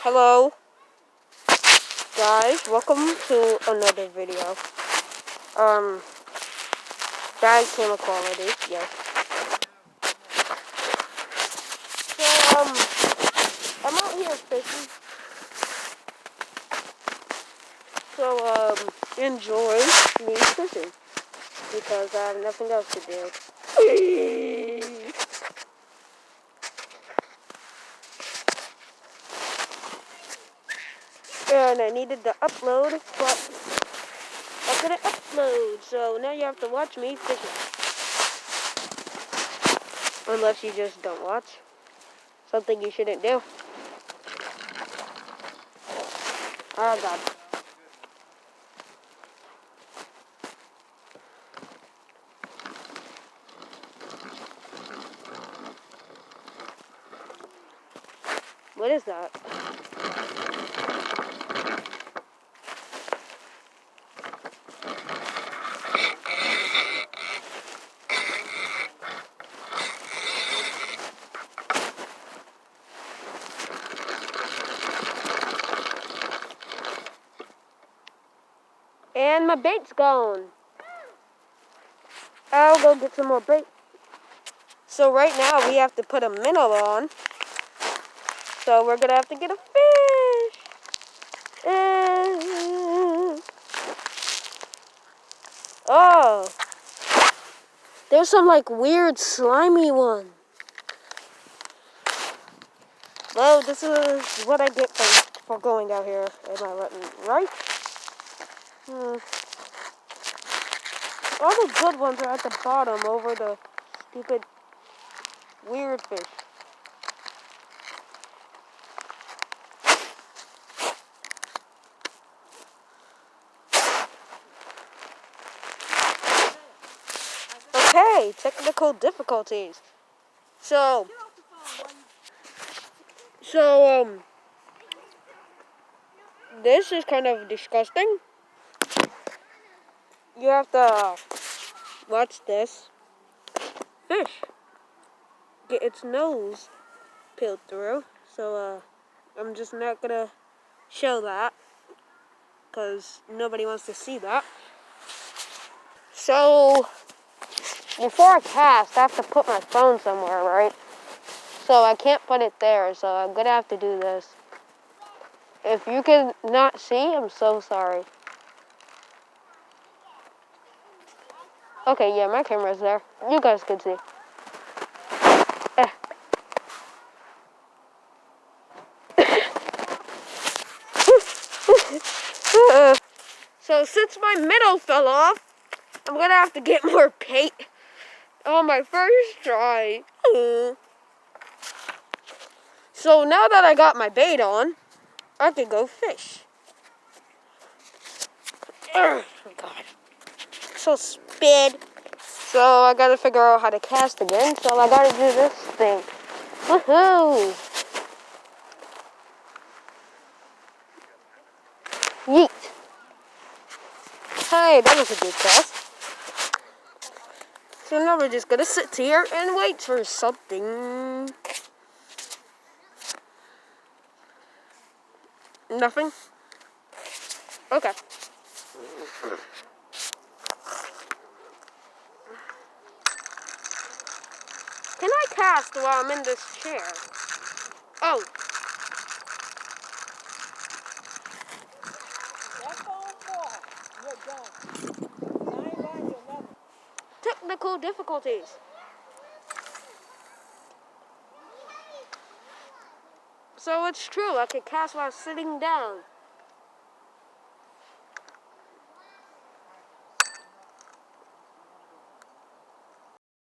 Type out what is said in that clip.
Hello, guys. Welcome to another video. Bad camera quality. Yes. So, I'm out here fishing. So, enjoy me fishing because I have nothing else to do. And I needed to upload, but I couldn't upload, so now you have to watch me fishing. Unless you just don't watch. Something you shouldn't do. Oh god. What is that? And my bait's gone. I'll go get some more bait. So right now we have to put a minnow on. So we're gonna have to get a fish. Oh, there's some like weird slimy one. Well, this is what I get for going out here. Am I right? All the good ones are at the bottom over the stupid weird fish. Okay, technical difficulties. So, this is kind of disgusting. You have to watch this fish get its nose peeled through. So, I'm just not gonna show that because nobody wants to see that. So, before I cast, I have to put my phone somewhere, right? So I can't put it there, so I'm gonna have to do this. If you can not see, I'm so sorry. Okay, yeah, my camera's there. You guys can see. So since my minnow fell off, I'm gonna have to get more bait on my first try. So now that I got my bait on, I can go fish. Oh god. So sped. So I gotta figure out how to cast again, so I gotta do this thing. Woohoo! Yeet. Hey, that was a good cast. So now we're just gonna sit here and wait for something. Nothing? Okay. Can I cast while I'm in this chair? Oh. Technical difficulties. So it's true, I can cast while sitting down.